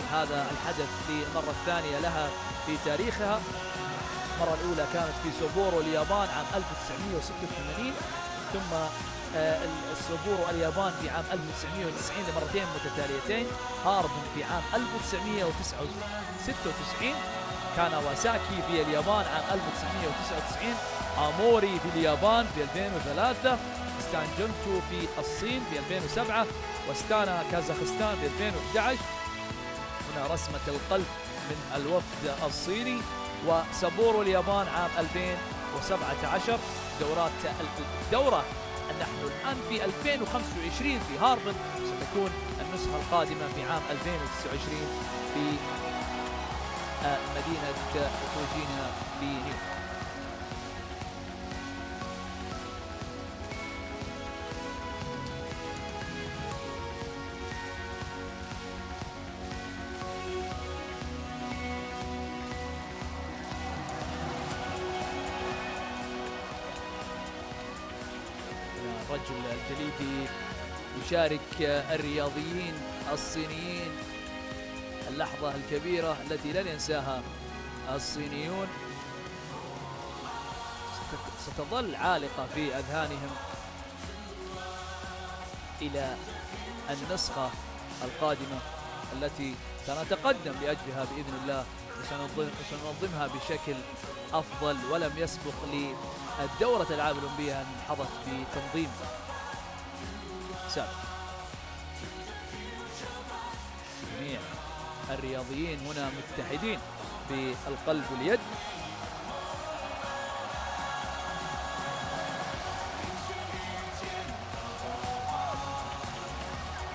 تجمع هذا الحدث للمرة الثانية لها في تاريخها. المرة الأولى كانت في سوبورو اليابان عام 1986، ثم السوبورو اليابان في عام 1990 لمرتين متتاليتين، هاربن في عام 1996، كانواساكي في اليابان عام 1999، آموري في اليابان في 2003، ستانجونتو في الصين في 2007، واستانا كازاخستان في 2011. هنا رسمة القلب من الوفد الصيني، وسابورو اليابان عام 2017. الدورة نحن الآن في 2025 في هاربن، ستكون النسخة القادمة في عام 2029 في مدينة فوجينا بنيو. الرجل الجليدي يشارك الرياضيين الصينيين اللحظة الكبيرة التي لن ينساها الصينيون، ستظل عالقة في أذهانهم إلى النسخة القادمة التي سنتقدم لأجلها بإذن الله، وسننظمها بشكل أفضل ولم يسبق للدورة الألعاب الأولمبية أن حظت بتنظيم سابق. جميع الرياضيين هنا متحدين في القلب واليد.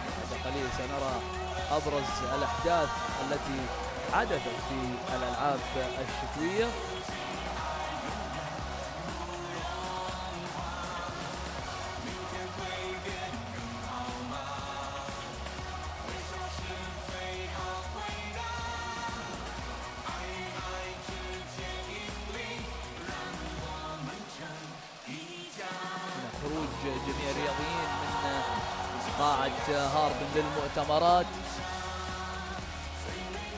بعد قليل سنرى أبرز الأحداث التي حدثت في الألعاب الشتوية. خروج جميع الرياضيين من قاعة هاربن للمؤتمرات،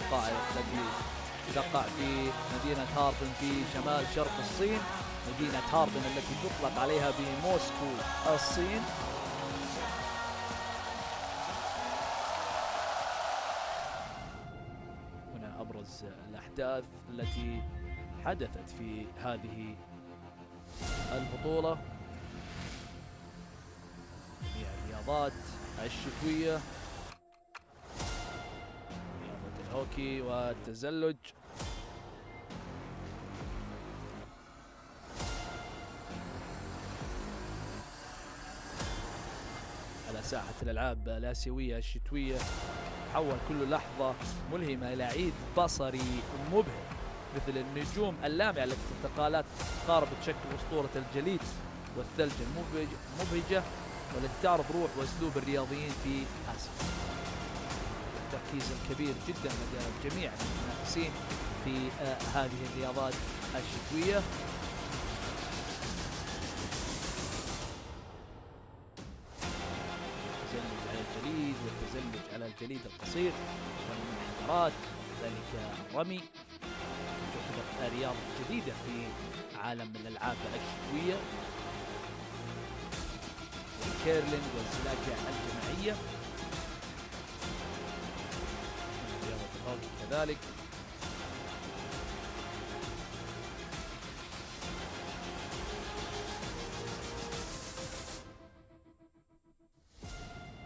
القاعة التي تقع في مدينة هاربن في شمال شرق الصين، مدينة هاربن التي تطلق عليها بموسكو الصين. هنا أبرز الأحداث التي حدثت في هذه البطولة. هي الرياضات الشتوية، رياضة الهوكي والتزلج. على ساحة الألعاب الاسيوية الشتوية تحول كل لحظة ملهمة إلى عيد بصري مبهر، مثل النجوم اللامعة التي تتقارب تشكل أسطورة الجليد والثلج المبهجة، والتي تعرض روح وأسلوب الرياضيين في آسيا. التركيز الكبير جدا لدى جميع المنافسين في هذه الرياضات الشتوية. التزلج على الجليد والتزلج على الجليد القصير والمنحدرات، ذلك الرمي، تعتبر رياضة جديدة في عالم الألعاب الشتوية. الكيرلينج والسلاكة الجماعية، رياضة الهوكي كذلك.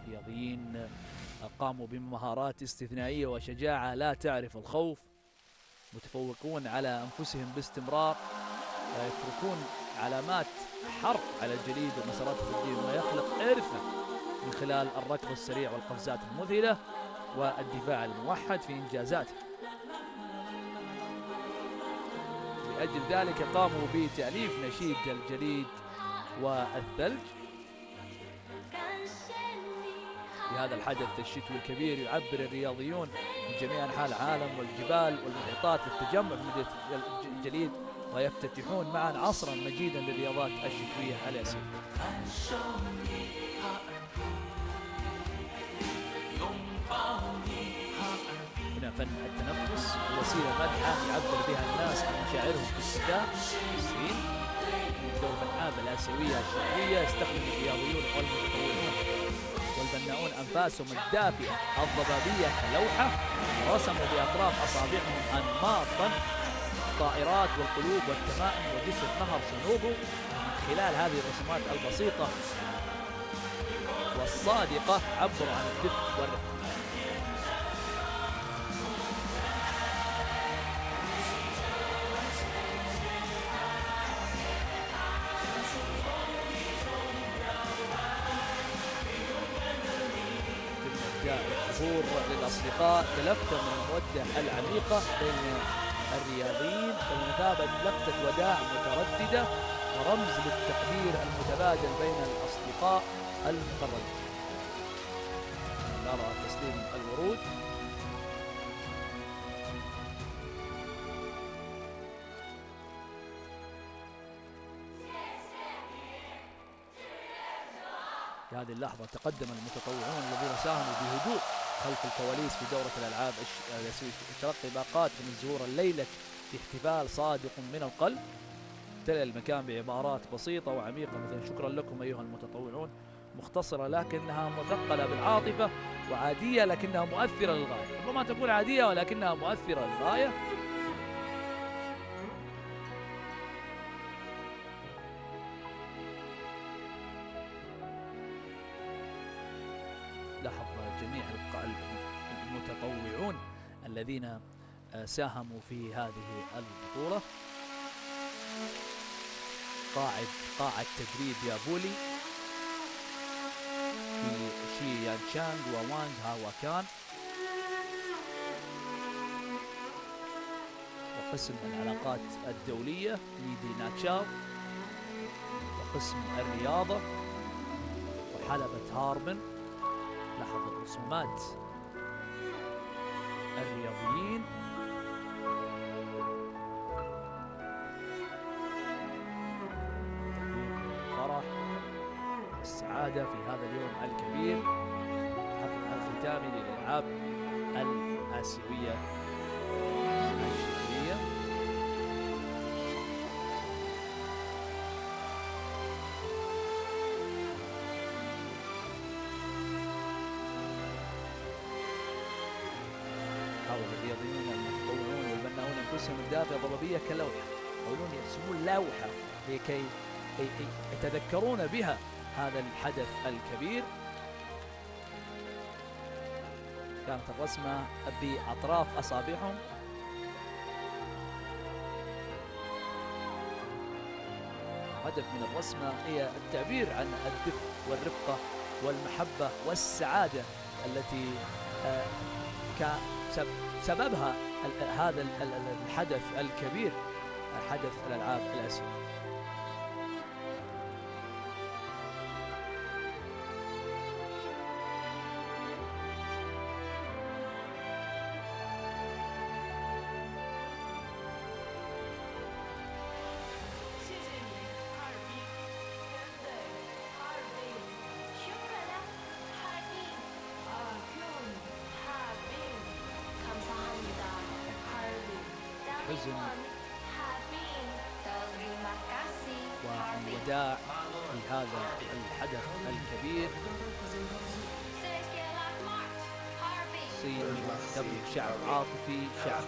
رياضيين قاموا بمهارات استثنائية وشجاعة لا تعرف الخوف، متفوقون على أنفسهم باستمرار، ويتركون علامات حرب على الجليد ومسارات التدريب، ويخلق إرثا من خلال الركض السريع والقفزات المذهلة والدفاع الموحد في إنجازاته. لأجل ذلك قاموا بتأليف نشيد الجليد والثلج. في هذا الحدث الشتوي الكبير يعبر الرياضيون من جميع أنحاء العالم والجبال والمحيطات للتجمع في مدينة الجليد، ويفتتحون معا عصرا مجيدا للرياضات الشتوية الآسيوية. هنا فن التنفس، وسيلة مدحة يعبر بها الناس عن مشاعرهم في الشتاء. الصين دورة الالعاب الاسيوية الشتوية، يستخدم الرياضيون والمتطوعون والبناؤون انفاسهم الدافئة الضبابية كلوحة، رسموا باطراف اصابعهم انماطا الطائرات والقلوب والتمائم وجسر نهر صنوبو. من خلال هذه الرسومات البسيطة والصادقة عبروا عن الدفء والرفق. الظهور للأصدقاء كلفتة من المودة العميقة بين الرياضيين، بمثابة لفتة وداع مترددة ورمز للتقدير المتبادل بين الأصدقاء المقربين. نرى تسليم الورود. في هذه اللحظة تقدم المتطوعون الذين ساهموا بهدوء خلف الكواليس في دورة الألعاب الاسيوية تلقي باقات من الزهور الليلة في احتفال صادق من القلب. امتلأ المكان بعبارات بسيطة وعميقة مثل شكرا لكم أيها المتطوعون، مختصرة لكنها مثقلة بالعاطفة، وعادية لكنها مؤثرة للغاية. ربما تكون عادية ولكنها مؤثرة للغاية. لاحظ جميع المتطوعون الذين ساهموا في هذه البطولة. قاعة تدريب يابولي في شي يانشانغ ووانغ هاواكان، وقسم العلاقات الدولية ميدي ناتشاو، وقسم الرياضة وحلبة هارمن. لاحظ الرسومات الرياضيين الفرح والسعادة في هذا اليوم الكبير، الحفل الختامي للالعاب الاسيوية الشتوية. حاول الرياضيون المتطوعون والبناؤون انفسهم الدافئة ضبابية كلوحة، يحاولون يرسمون لوحة لكي يتذكرون بها هذا الحدث الكبير. كانت الرسمة بأطراف أصابعهم، الهدف من الرسمة هي التعبير عن الدفء والرفقة والمحبة والسعادة التي سببها هذا الحدث الكبير، حدث الألعاب الآسيوية. حزن والوداع في هذا الحدث الكبير. الصين تبلغ شعب عاطفي، شعب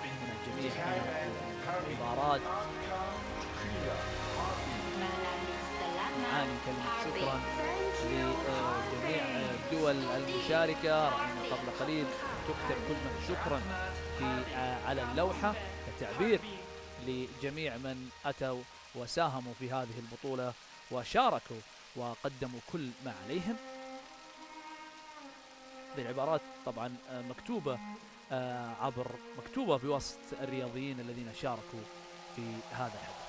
من الجميع العبارات معاني كلمة شكرا لجميع الدول المشاركة. رأينا قبل قليل تكتب كلمة شكرا على اللوحة كتعبير لجميع من أتوا وساهموا في هذه البطولة وشاركوا وقدموا كل ما عليهم. هذه العبارات طبعا مكتوبة بوسط الرياضيين الذين شاركوا في هذا الحدث.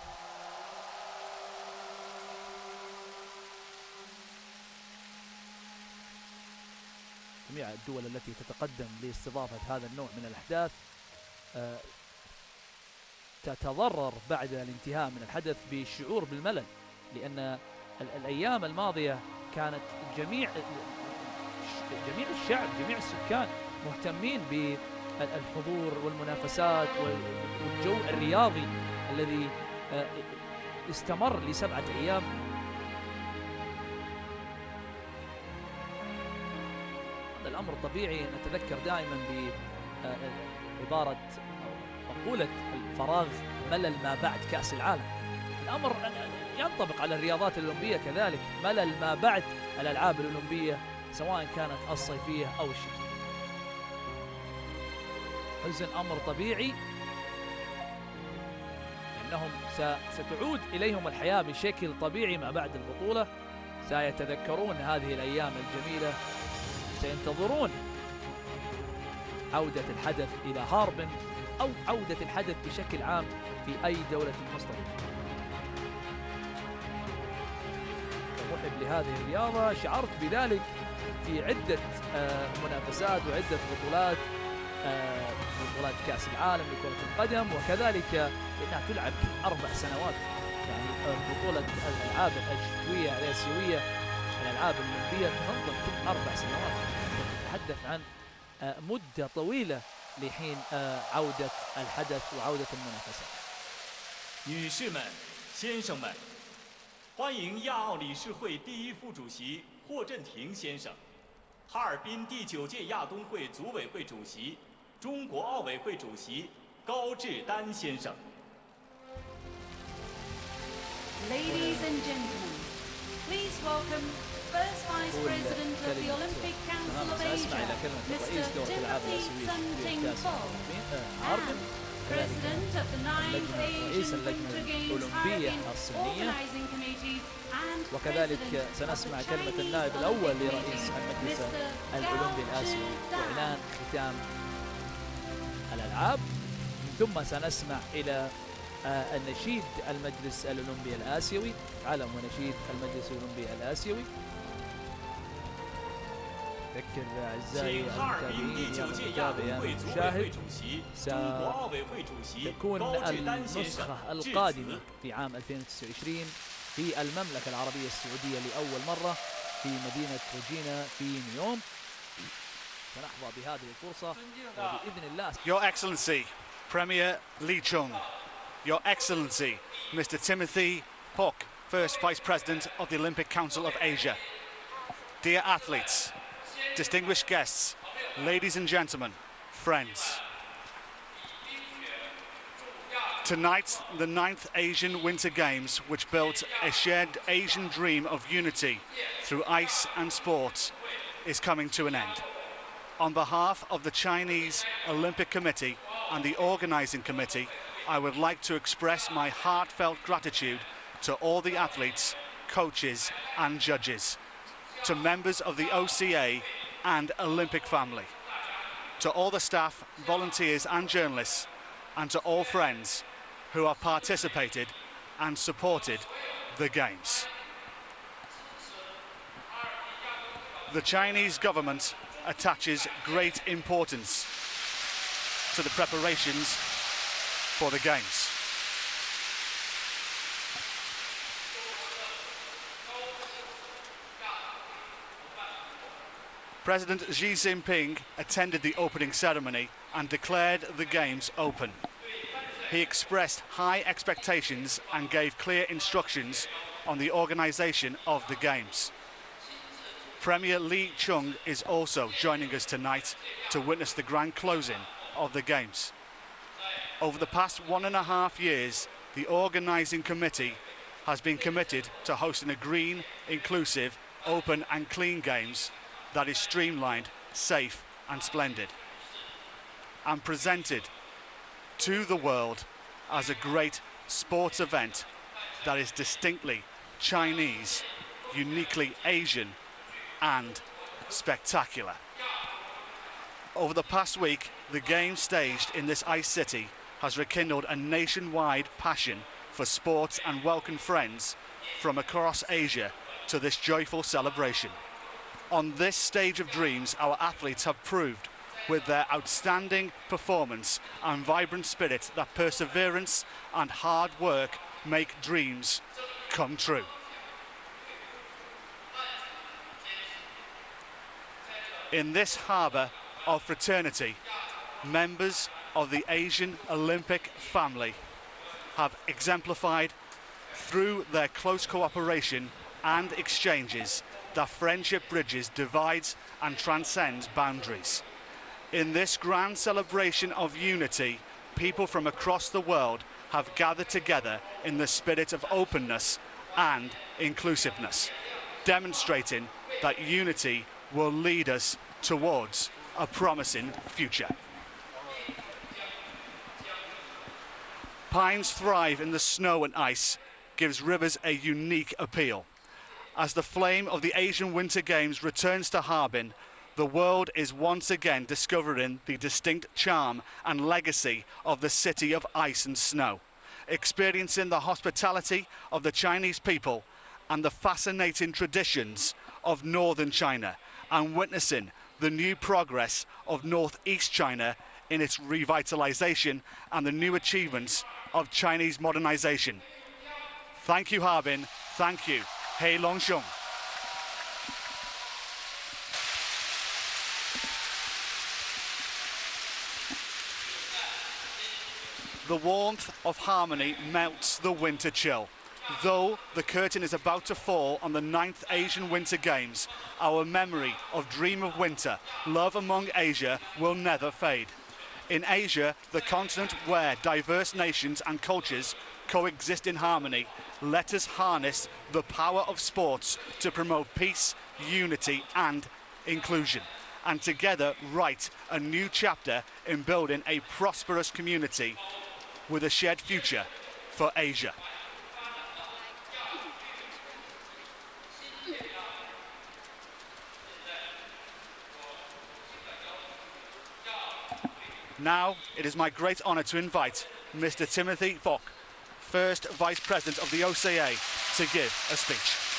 جميع الدول التي تتقدم لاستضافة هذا النوع من الأحداث تتضرر بعد الانتهاء من الحدث بالشعور بالملل، لأن الأيام الماضية كانت جميع الشعب، جميع السكان مهتمين الحضور والمنافسات والجو الرياضي الذي استمر ل7 أيام. هذا الأمر طبيعي، نتذكر دائما بعبارة أو مقولة الفراغ ملل ما بعد كأس العالم. الأمر ينطبق على الرياضات الأولمبية كذلك، ملل ما بعد الألعاب الأولمبية سواء كانت الصيفية أو الشتوية. حزن أمر طبيعي، لأنهم ستعود إليهم الحياة بشكل طبيعي ما بعد البطولة. سيتذكرون هذه الأيام الجميلة، سينتظرون عودة الحدث إلى هاربن أو عودة الحدث بشكل عام في أي دولة مستضيفة. محب لهذه الرياضة، شعرت بذلك في عدة منافسات وعدة بطولات، بطولات كأس العالم لكرة القدم، وكذلك إنها تلعب كل 4 سنوات. يعني بطولة الالعاب الشتوية الاسيوية، الالعاب الاولمبية تنظم كل 4 سنوات. تتحدث عن مدة طويلة لحين عودة الحدث وعودة المنافسات. 女士们、先生们，欢迎亚奥理事会第1副主席霍震霆先生，哈尔滨第9届亚冬会组委会主席、中国奥委会主席高志丹先生。Ladies and gentlemen, please welcome First Vice President of the Olympic Council of Asia, Mr. Timothy Sunting-Fog, and President of the 9th Asian Winter Games Harbin Organizing Committee and وكذلك سنسمع كلمة النائب الأول لرئيس المجلس الأولمبي الآسيوي وإعلان ختام الألعاب، ثم سنسمع إلى النشيد المجلس الأولمبي الآسيوي، علم ونشيد المجلس الأولمبي الآسيوي. أذكر أعزائي المتابعين يا المشاهد، ستكون النسخة القادمة في عام 2029 في المملكة العربية السعودية لأول مرة في مدينة روجينا في نيوم. سنحظى بهذه الفرصة وبإذن الله. Your Excellency, Premier Lee Chung, Your Excellency, Mr. Timothy Pok, First Vice President of the Olympic Council of Asia, dear athletes, distinguished guests, ladies and gentlemen, friends. Tonight, the 9th Asian Winter Games, which built a shared Asian dream of unity through ice and sport, is coming to an end. On behalf of the Chinese Olympic Committee and the Organizing Committee, I would like to express my heartfelt gratitude to all the athletes, coaches and judges, to members of the OCA and Olympic family, to all the staff, volunteers and journalists, and to all friends who have participated and supported the Games. The Chinese government attaches great importance to the preparations for the Games. President Xi Jinping attended the opening ceremony and declared the Games open. He expressed high expectations and gave clear instructions on the organisation of the Games. Premier Lee Chung is also joining us tonight to witness the grand closing of the Games. Over the past 1.5 years, the organising committee has been committed to hosting a green, inclusive, open and clean Games that is streamlined, safe and splendid, and presented to the world as a great sports event that is distinctly Chinese, uniquely Asian and spectacular. Over the past week, the Games staged in this ice city has rekindled a nationwide passion for sports and welcomed friends from across Asia to this joyful celebration. On this stage of dreams, our athletes have proved with their outstanding performance and vibrant spirit that perseverance and hard work make dreams come true. In this harbour of fraternity, members of the Asian Olympic family have exemplified through their close cooperation and exchanges that friendship bridges divides and transcends boundaries. In this grand celebration of unity, people from across the world have gathered together in the spirit of openness and inclusiveness, demonstrating that unity will lead us towards a promising future. Pines thrive in the snow and ice, gives rivers a unique appeal. As the flame of the Asian Winter Games returns to Harbin, the world is once again discovering the distinct charm and legacy of the city of ice and snow, experiencing the hospitality of the Chinese people and the fascinating traditions of northern China, and witnessing the new progress of northeast China in its revitalization and the new achievements of Chinese modernization. Thank you, Harbin. Thank you. Hei Long Shung. The warmth of harmony melts the winter chill. Though the curtain is about to fall on the 9th Asian Winter Games, our memory of Dream of Winter, Love Among Asia will never fade. In Asia, the continent where diverse nations and cultures coexist in harmony, let us harness the power of sports to promote peace, unity and inclusion, and together write a new chapter in building a prosperous community with a shared future for Asia. Now, it is my great honour to invite Mr. Timothy Fock, first Vice President of the OCA, to give a speech.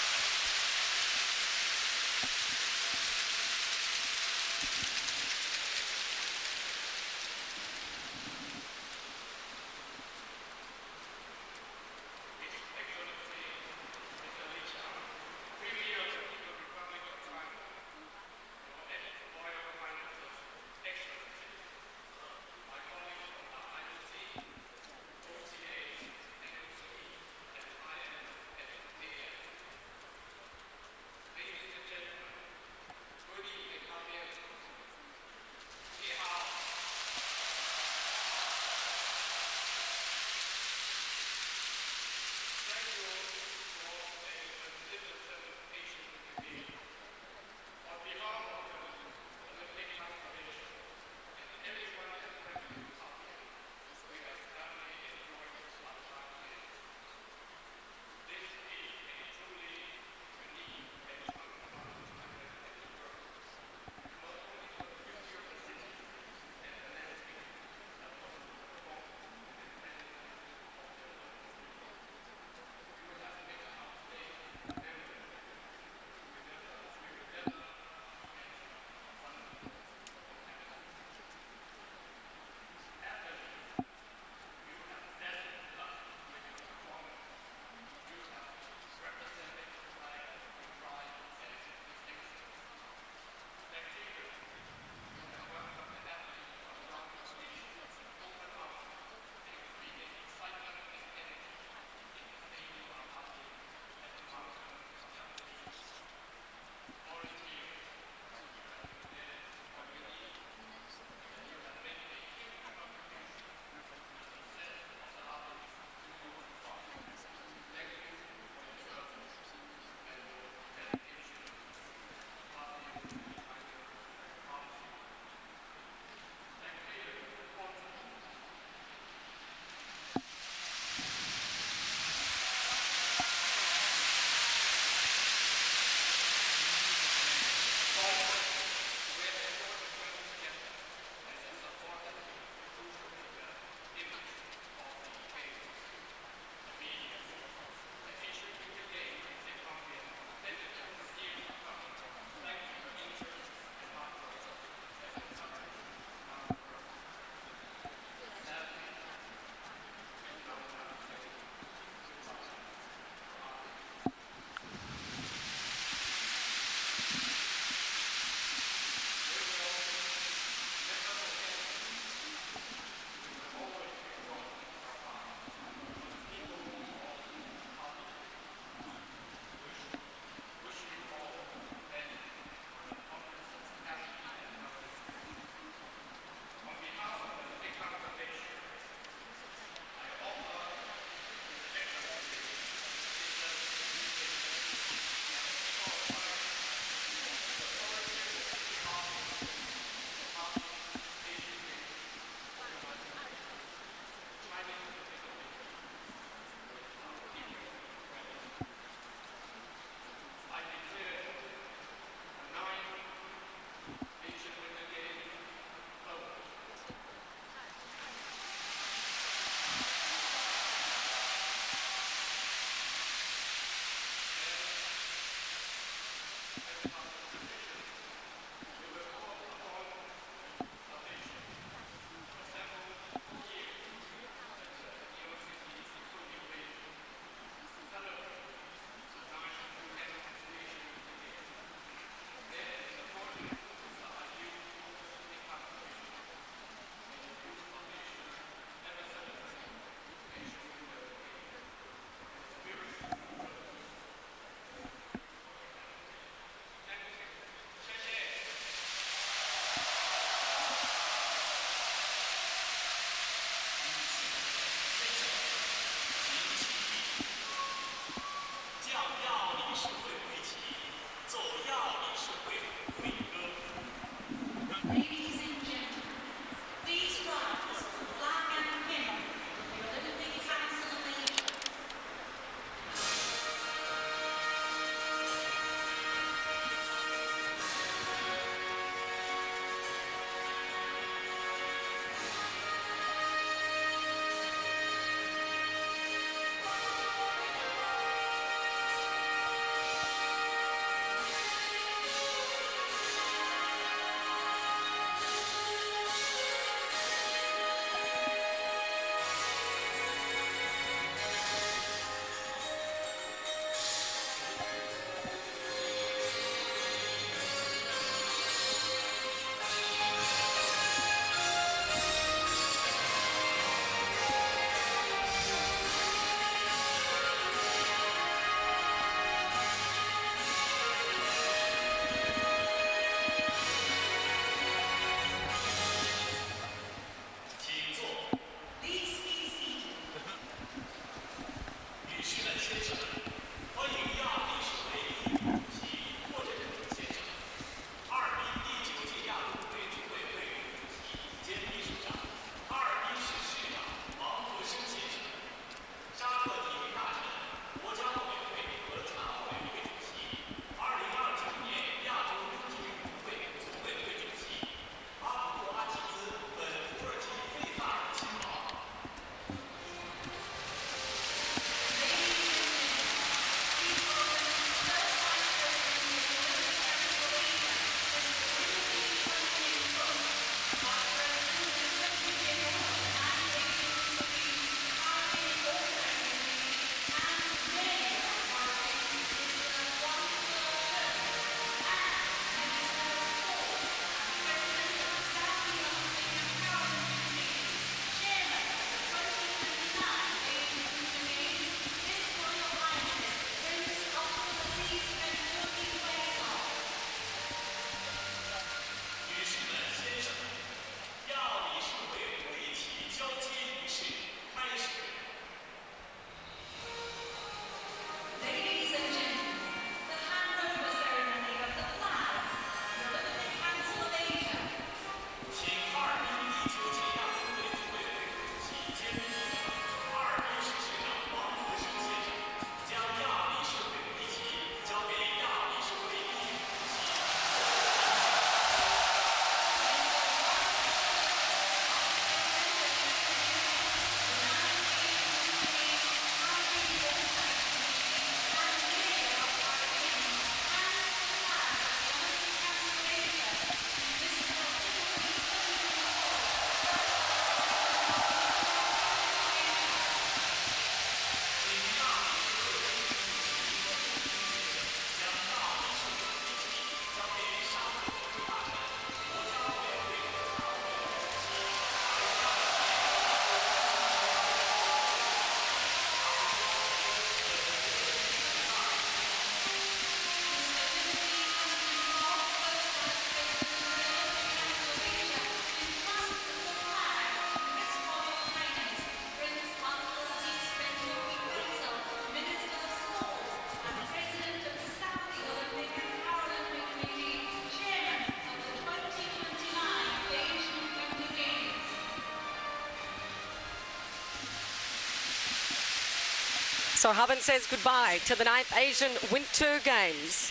So Harbin says goodbye to the 9th Asian Winter Games.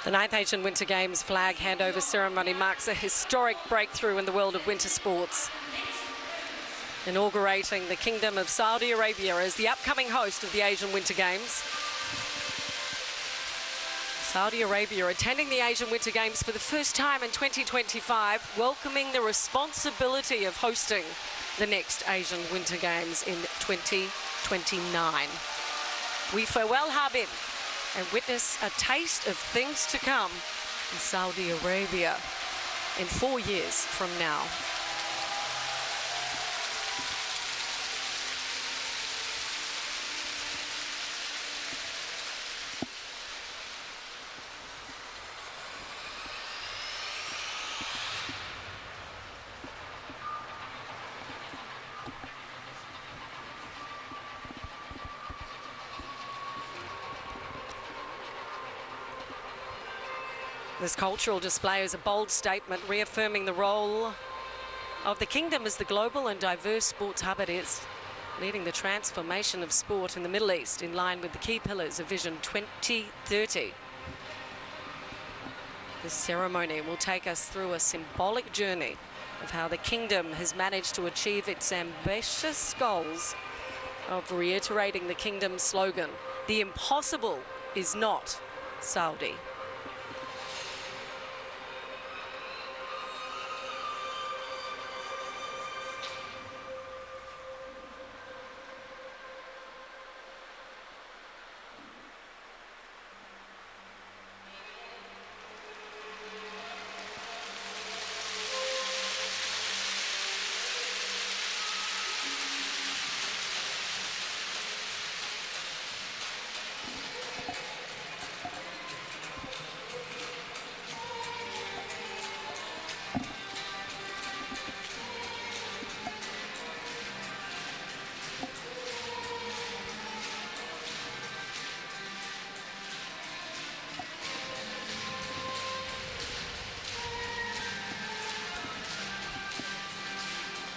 The 9th Asian Winter Games flag handover ceremony marks a historic breakthrough in the world of winter sports, inaugurating the Kingdom of Saudi Arabia as the upcoming host of the Asian Winter Games. Saudi Arabia attending the Asian Winter Games for the first time in 2025, welcoming the responsibility of hosting the next Asian Winter Games in 2029. We farewell Harbin and witness a taste of things to come in Saudi Arabia in 4 years from now. This cultural display is a bold statement reaffirming the role of the kingdom as the global and diverse sports hub it is, leading the transformation of sport in the Middle East in line with the key pillars of Vision 2030. This ceremony will take us through a symbolic journey of how the kingdom has managed to achieve its ambitious goals of reiterating the kingdom's slogan, "The impossible is not Saudi."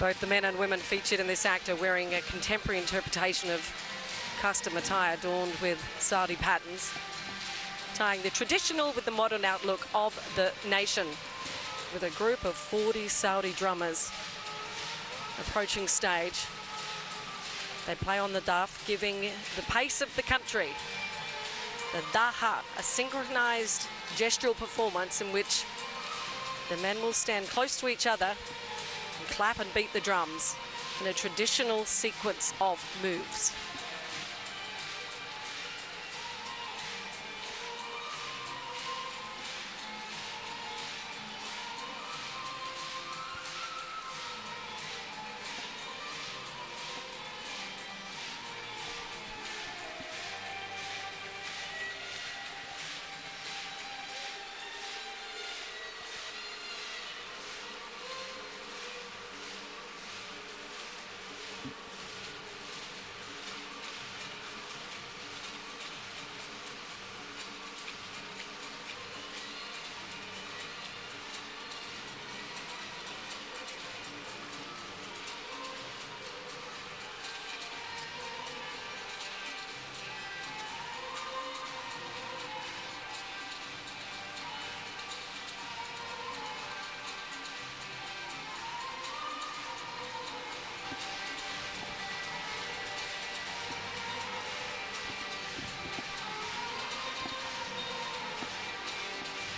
Both the men and women featured in this act are wearing a contemporary interpretation of custom attire adorned with Saudi patterns, tying the traditional with the modern outlook of the nation, with a group of 40 Saudi drummers approaching stage. They play on the daf, giving the pace of the country. The daha, a synchronized gestural performance in which the men will stand close to each other and clap and beat the drums in a traditional sequence of moves.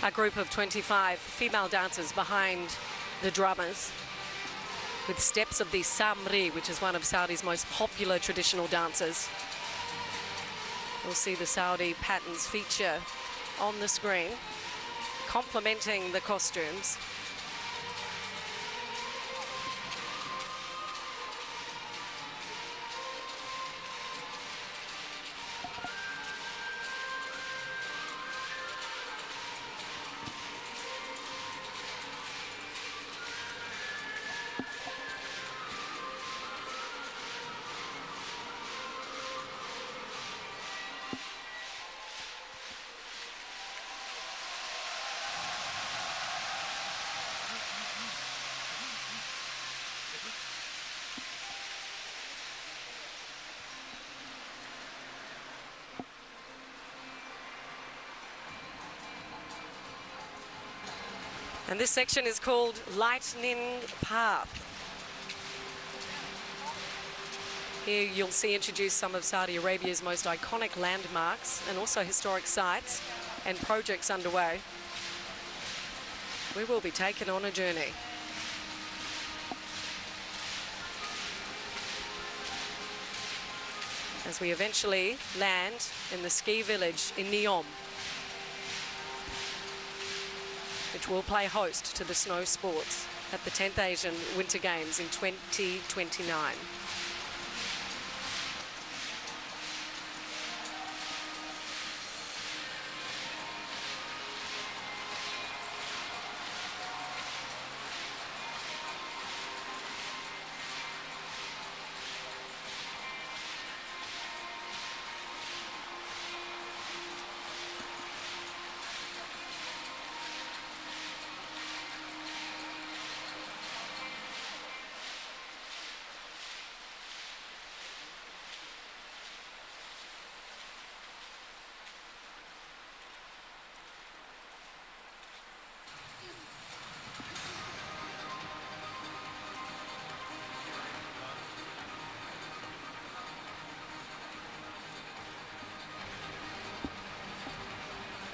a group of 25 female dancers behind the drummers, with steps of the Samri, which is one of Saudi's most popular traditional dances. We'll see the Saudi patterns feature on the screen, complementing the costumes. And this section is called Lightning Path. Here you'll see introduced some of Saudi Arabia's most iconic landmarks and also historic sites and projects underway. We will be taken on a journey. As we eventually land in the ski village in Neom, which will play host to the snow sports at the 10th Asian Winter Games in 2029.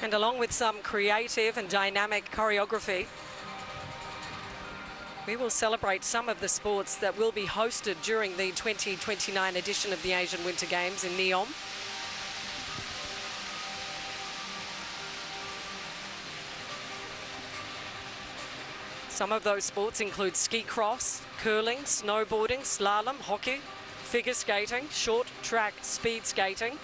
And along with some creative and dynamic choreography, we will celebrate some of the sports that will be hosted during the 2029 edition of the Asian Winter Games in Neom. Some of those sports include ski cross, curling, snowboarding, slalom, hockey, figure skating, short track speed skating,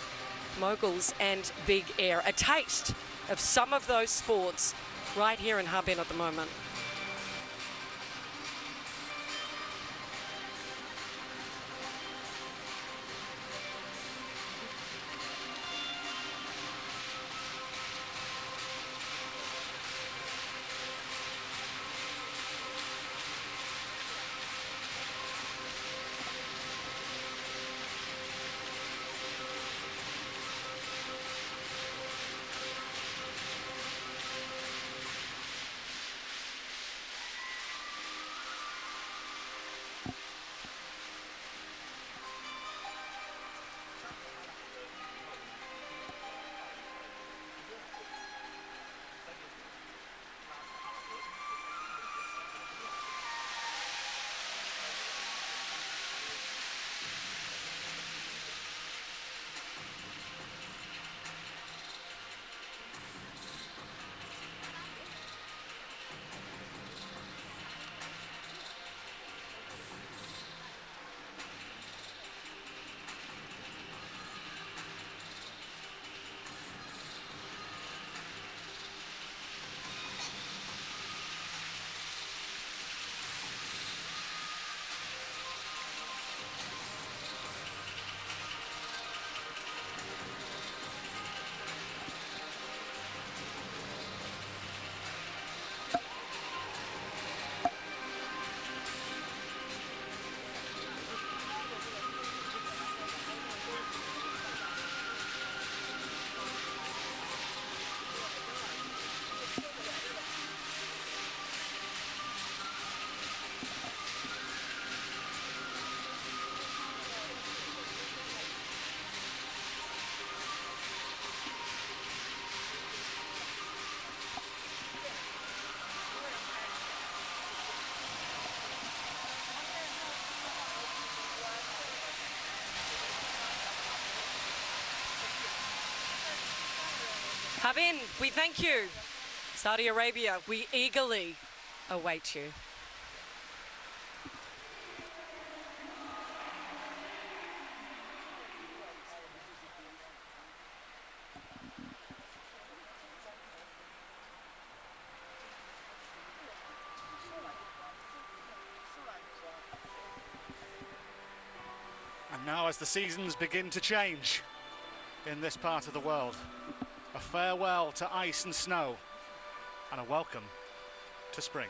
moguls and big air. A taste of some of those sports right here in Harbin at the moment. Habin, we thank you. Saudi Arabia, we eagerly await you. And now, as the seasons begin to change in this part of the world, a farewell to ice and snow and a welcome to spring.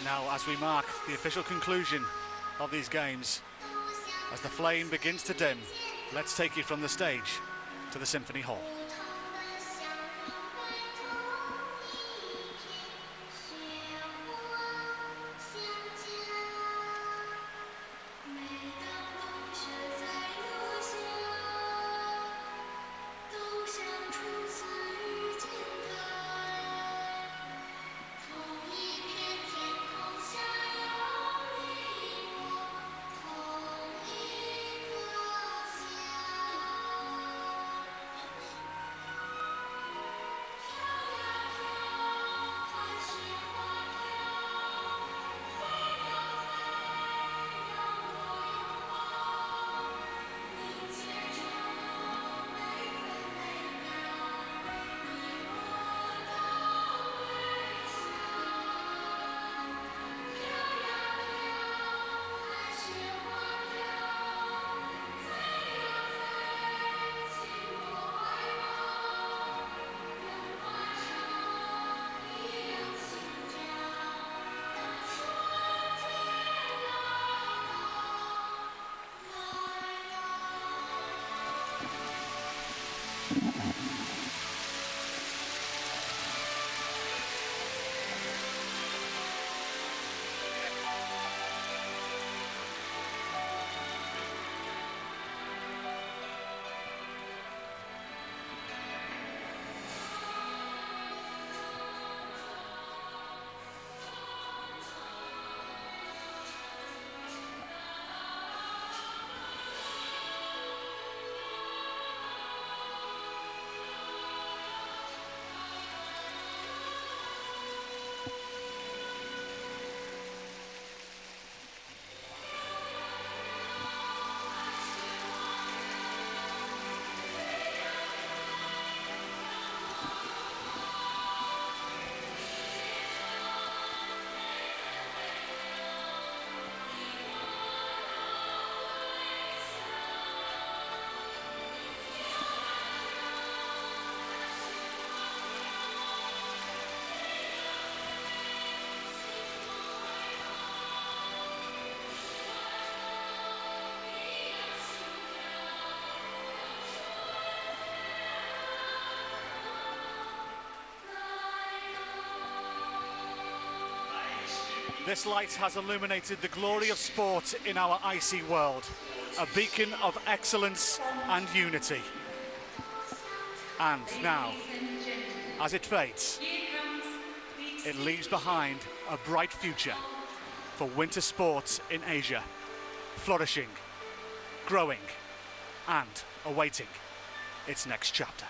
Now, as we mark the official conclusion of these games, as the flame begins to dim, let's take you from the stage to the Symphony Hall. This light has illuminated the glory of sport in our icy world, a beacon of excellence and unity. And now, as it fades, it leaves behind a bright future for winter sports in Asia, flourishing, growing, and awaiting its next chapter.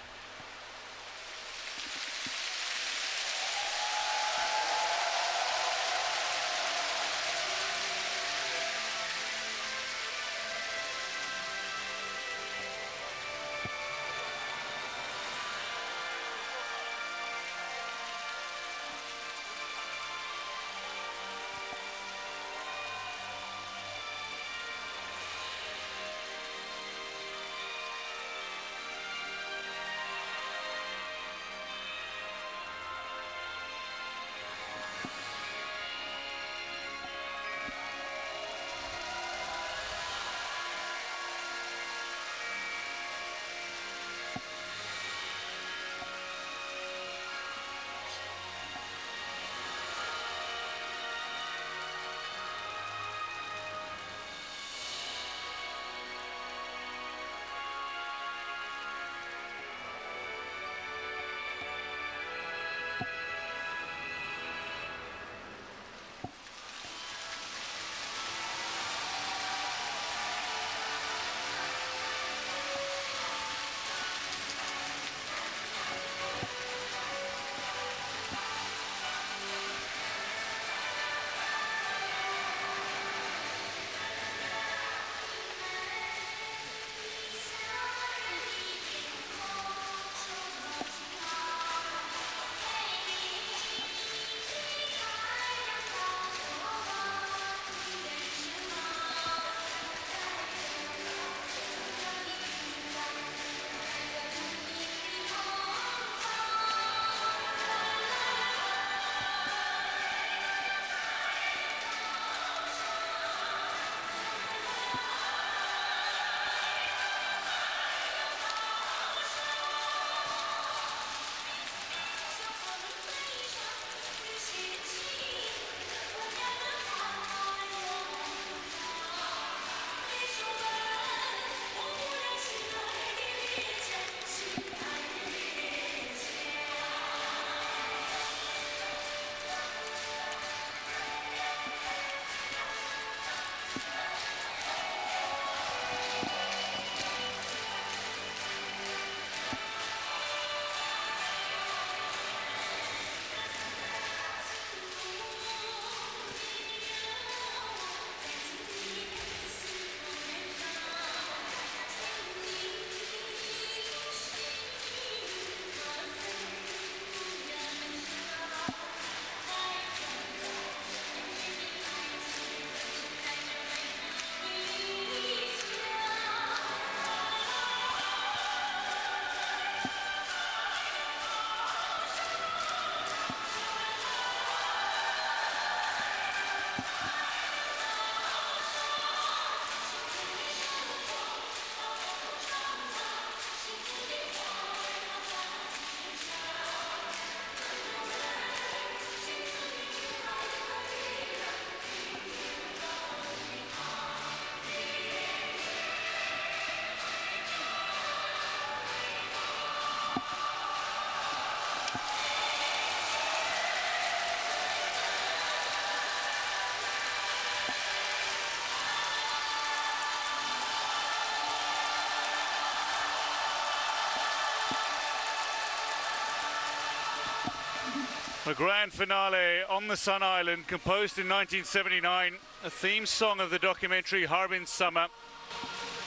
A grand finale on the Sun Island, composed in 1979, a theme song of the documentary Harbin Summer.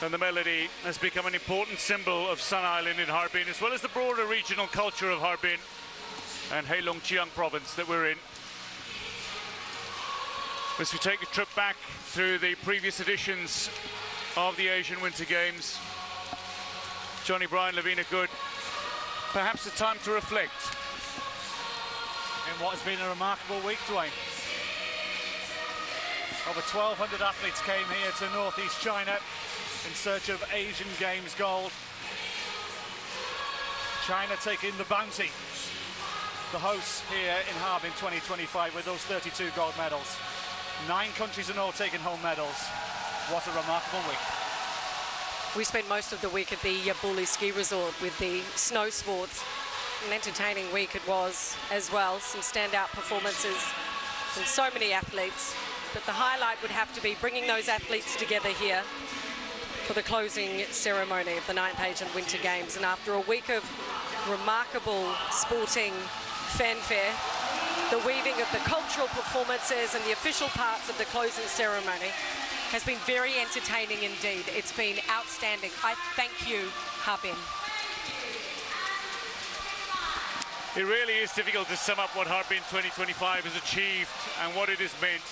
And the melody has become an important symbol of Sun Island in Harbin, as well as the broader regional culture of Harbin and Heilongjiang province that we're in. As we take a trip back through the previous editions of the Asian Winter Games, Johnny Bryan, Lavina Good, perhaps a time to reflect. In what has been a remarkable week, Dwayne. Over 1,200 athletes came here to northeast China in search of Asian Games gold. China taking the bounty, the hosts here in Harbin 2025 with those 32 gold medals. 9 countries in all taking home medals. What a remarkable week. We spent most of the week at the Bulli Ski Resort with the snow sports. An entertaining week it was as well. Some standout performances from so many athletes. But the highlight would have to be bringing those athletes together here for the closing ceremony of the 9th Asian Winter Games. And after a week of remarkable sporting fanfare, the weaving of the cultural performances and the official parts of the closing ceremony has been very entertaining indeed. It's been outstanding. I thank you, Harbin. It really is difficult to sum up what Harbin 2025 has achieved and what it has meant.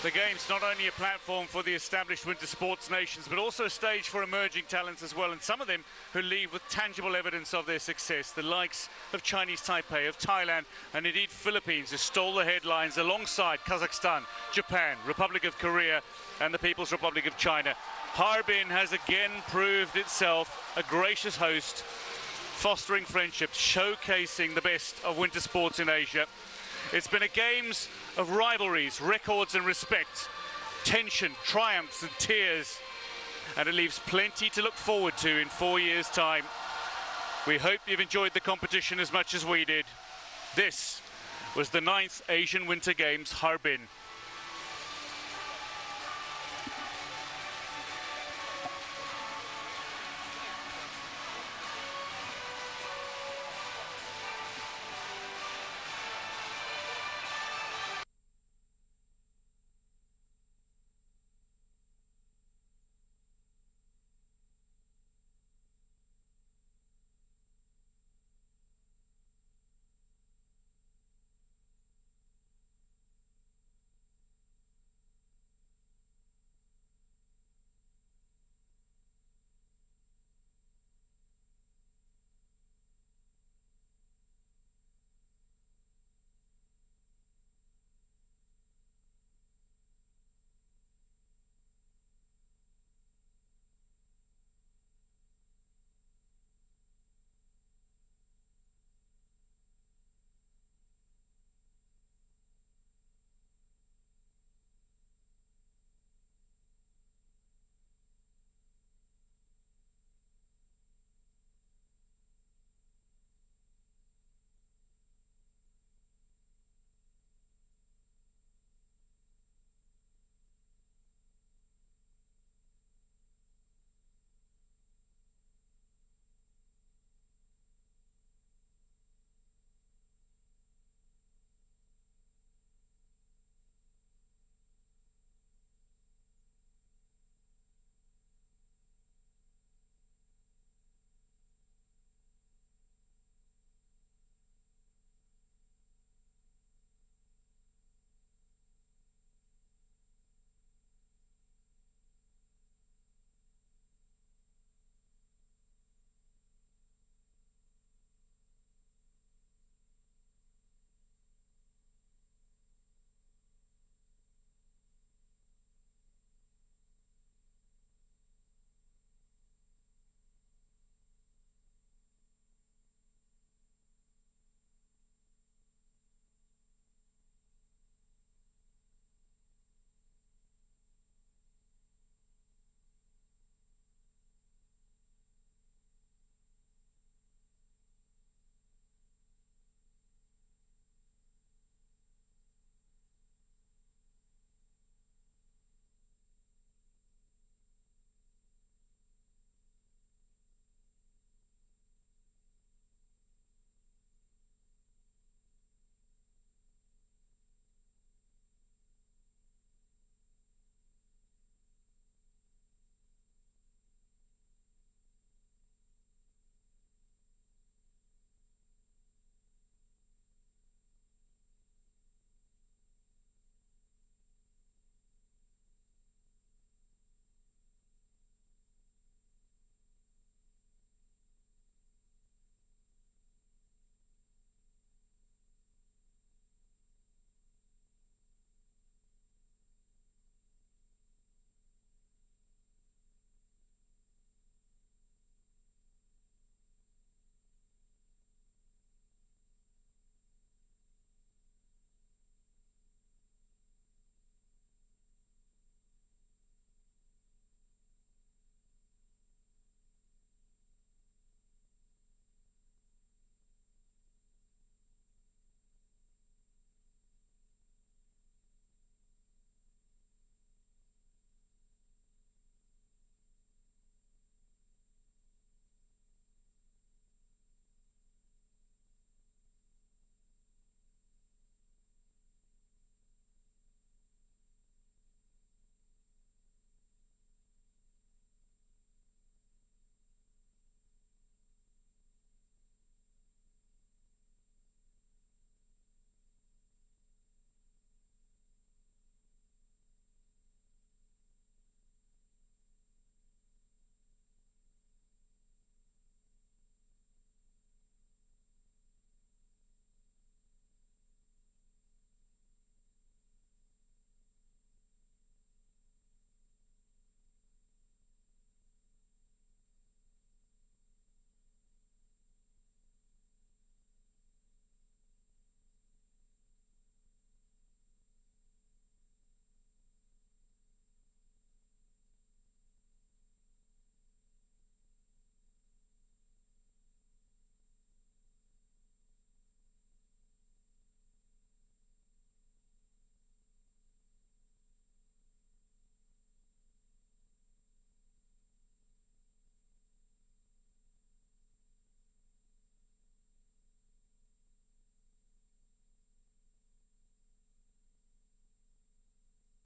The Games not only a platform for the established winter sports nations, but also a stage for emerging talents as well, and some of them who leave with tangible evidence of their success. The likes of Chinese Taipei, of Thailand, and indeed Philippines, who stole the headlines alongside Kazakhstan, Japan, Republic of Korea, and the People's Republic of China. Harbin has again proved itself a gracious host, fostering friendships, showcasing the best of winter sports in Asia. It's been a Games of rivalries, records and respect, tension, triumphs and tears, and it leaves plenty to look forward to in 4 years' time. We hope you've enjoyed the competition as much as we did. This was the 9th Asian Winter Games, Harbin.